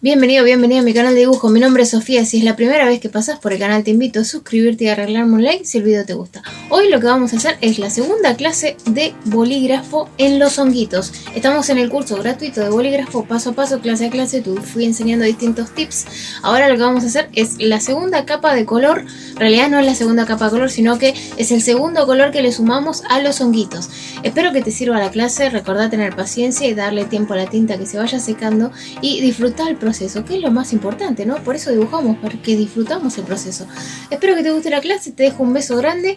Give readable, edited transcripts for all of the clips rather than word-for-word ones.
Bienvenido, bienvenida a mi canal de dibujo. Mi nombre es Sofía. Si es la primera vez que pasas por el canal, te invito a suscribirte y a regalarme un like si el video te gusta. Hoy lo que vamos a hacer es la segunda clase de bolígrafo en los honguitos. Estamos en el curso gratuito de bolígrafo paso a paso, clase a clase. Te fui enseñando distintos tips. Ahora lo que vamos a hacer es la segunda capa de color. En realidad no es la segunda capa de color, sino que es el segundo color que le sumamos a los honguitos. Espero que te sirva la clase. Recordá tener paciencia y darle tiempo a la tinta que se vaya secando y disfrutar el proceso, que es lo más importante, ¿no? Por eso dibujamos, porque disfrutamos el proceso. Espero que te guste la clase, te dejo un beso grande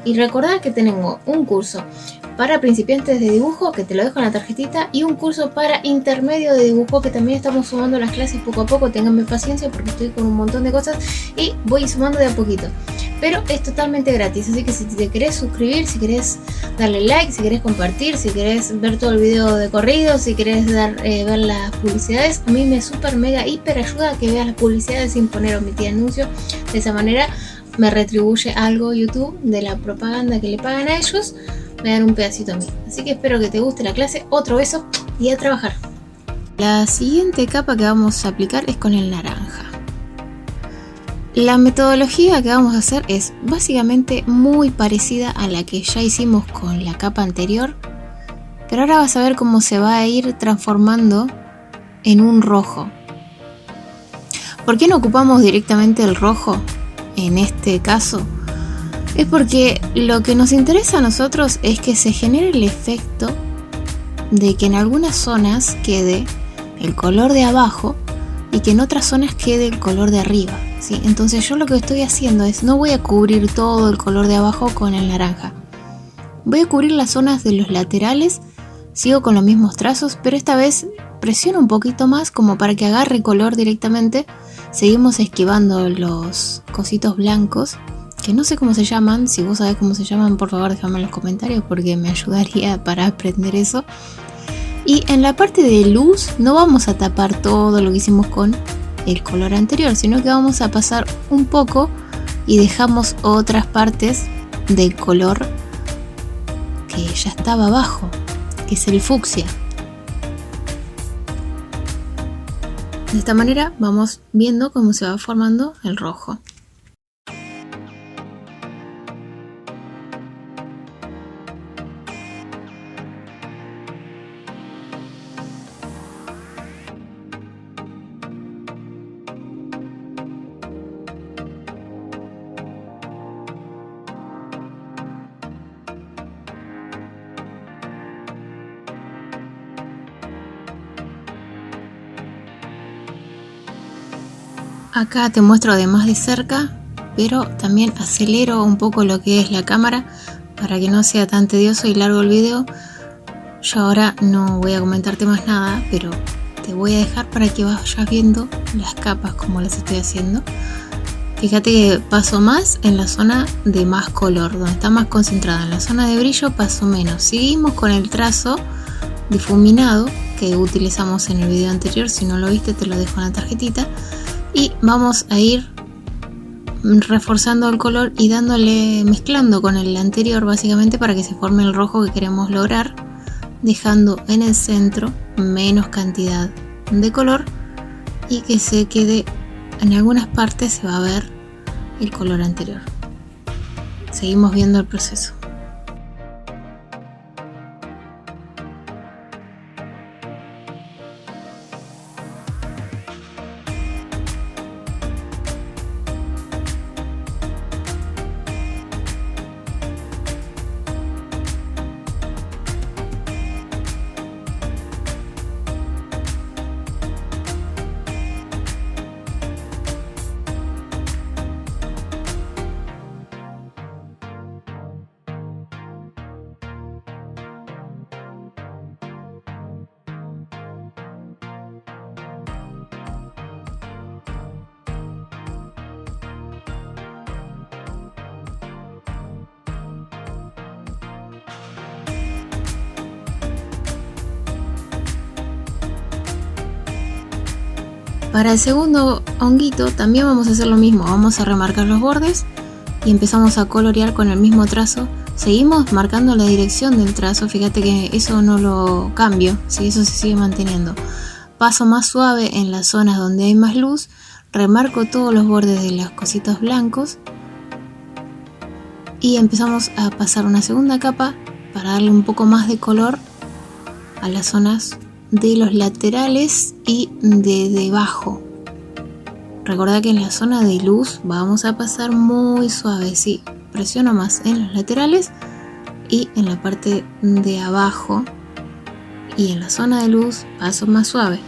y recordá que tengo un curso para principiantes de dibujo, que te lo dejo en la tarjetita, y un curso para intermedio de dibujo, que también estamos sumando las clases poco a poco. Ténganme paciencia porque estoy con un montón de cosas y voy sumando de a poquito, pero es totalmente gratis, así que si te querés suscribir, si querés darle like, si querés compartir, si querés ver todo el video de corrido, si querés ver las publicidades, a mí me super mega hiper ayuda que veas las publicidades sin poner omitir anuncio. De esa manera me retribuye algo YouTube de la propaganda que le pagan a ellos, me dan un pedacito a mí. Así que espero que te guste la clase. Otro beso y a trabajar. La siguiente capa que vamos a aplicar es con el naranja. La metodología que vamos a hacer es básicamente muy parecida a la que ya hicimos con la capa anterior, pero ahora vas a ver cómo se va a ir transformando en un rojo. ¿Por qué no ocupamos directamente el rojo en este caso? Es porque lo que nos interesa a nosotros es que se genere el efecto de que en algunas zonas quede el color de abajo y que en otras zonas quede el color de arriba, ¿sí? Entonces yo lo que estoy haciendo es, no voy a cubrir todo el color de abajo con el naranja. Voy a cubrir las zonas de los laterales, sigo con los mismos trazos, pero esta vez presiono un poquito más como para que agarre color directamente. Seguimos esquivando los cositos blancos, que no sé cómo se llaman. Si vos sabés cómo se llaman, por favor déjame en los comentarios porque me ayudaría para aprender eso. Y en la parte de luz no vamos a tapar todo lo que hicimos con el color anterior, sino que vamos a pasar un poco y dejamos otras partes del color que ya estaba abajo, que es el fucsia. De esta manera vamos viendo cómo se va formando el rojo. Acá te muestro de más de cerca, pero también acelero un poco lo que es la cámara para que no sea tan tedioso y largo el video. Yo ahora no voy a comentarte más nada, pero te voy a dejar para que vayas viendo las capas como las estoy haciendo. Fíjate que paso más en la zona de más color, donde está más concentrada. En la zona de brillo paso menos. Seguimos con el trazo difuminado que utilizamos en el video anterior. Si no lo viste, te lo dejo en la tarjetita. Y vamos a ir reforzando el color y mezclando con el anterior básicamente para que se forme el rojo que queremos lograr, dejando en el centro menos cantidad de color y que se quede en algunas partes, se va a ver el color anterior. Seguimos viendo el proceso. Para el segundo honguito también vamos a hacer lo mismo, vamos a remarcar los bordes y empezamos a colorear con el mismo trazo. Seguimos marcando la dirección del trazo, fíjate que eso no lo cambio, ¿sí? Eso se sigue manteniendo. paso más suave en las zonas donde hay más luz, remarco todos los bordes de los cositos blancos y empezamos a pasar una segunda capa para darle un poco más de color a las zonas de los laterales y de debajo. Recordá que en la zona de luz vamos a pasar muy suave, sí, presiono más en los laterales y en la parte de abajo, y en la zona de luz paso más suave.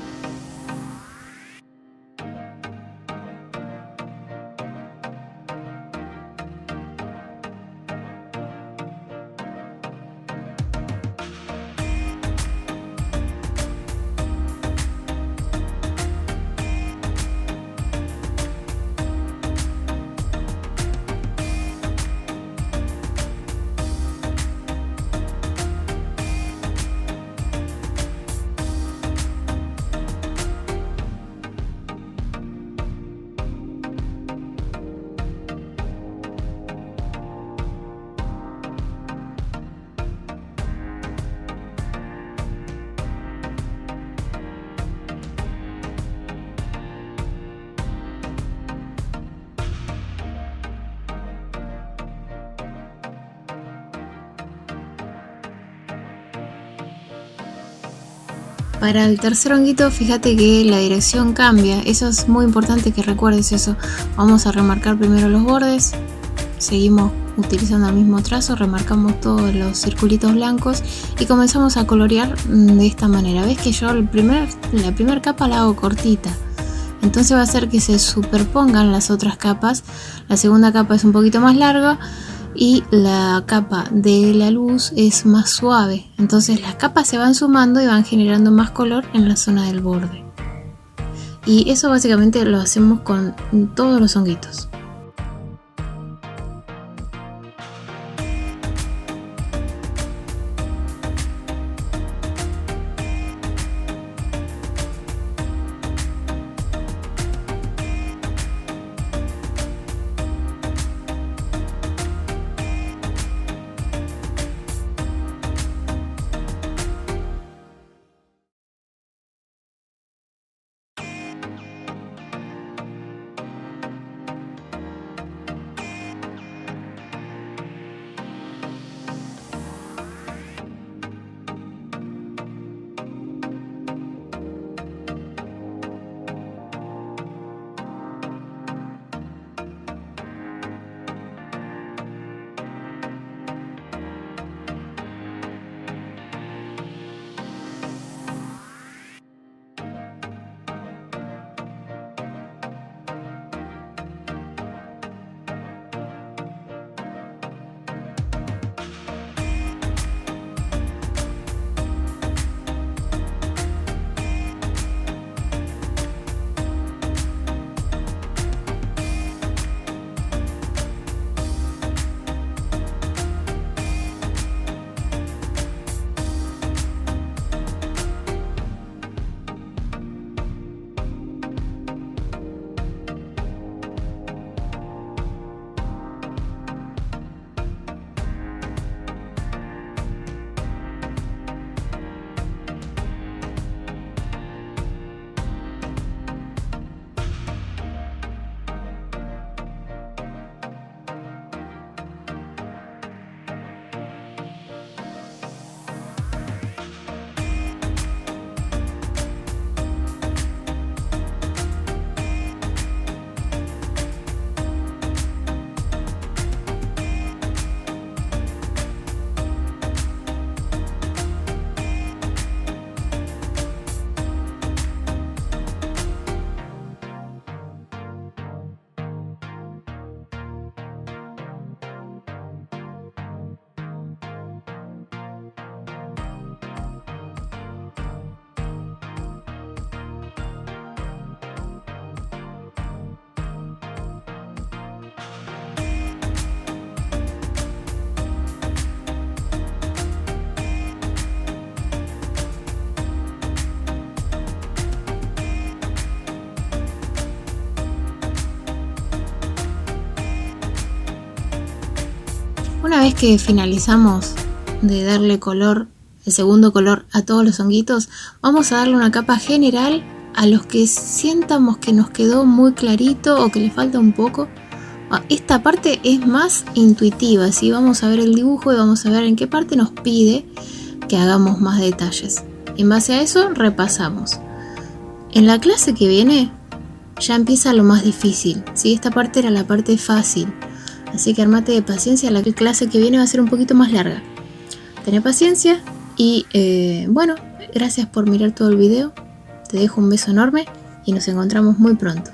Para el tercer honguito, fíjate que la dirección cambia, eso es muy importante que recuerdes eso. Vamos a remarcar primero los bordes, seguimos utilizando el mismo trazo, remarcamos todos los circulitos blancos y comenzamos a colorear de esta manera. Ves que yo la primera capa la hago cortita, entonces va a hacer que se superpongan las otras capas. La segunda capa es un poquito más larga y la capa de la luz es más suave, entonces las capas se van sumando y van generando más color en la zona del borde, y eso básicamente lo hacemos con todos los honguitos. Una vez que finalizamos de darle color el segundo color a todos los honguitos, vamos a darle una capa general a los que sientamos que nos quedó muy clarito o que le falta un poco. Esta parte es más intuitiva, ¿sí? Vamos a ver el dibujo y vamos a ver en qué parte nos pide que hagamos más detalles. En base a eso repasamos. En la clase que viene ya empieza lo más difícil, ¿sí? Esta parte era la parte fácil, así que armate de paciencia, la clase que viene va a ser un poquito más larga. Tené paciencia y bueno, gracias por mirar todo el video, te dejo un beso enorme y nos encontramos muy pronto.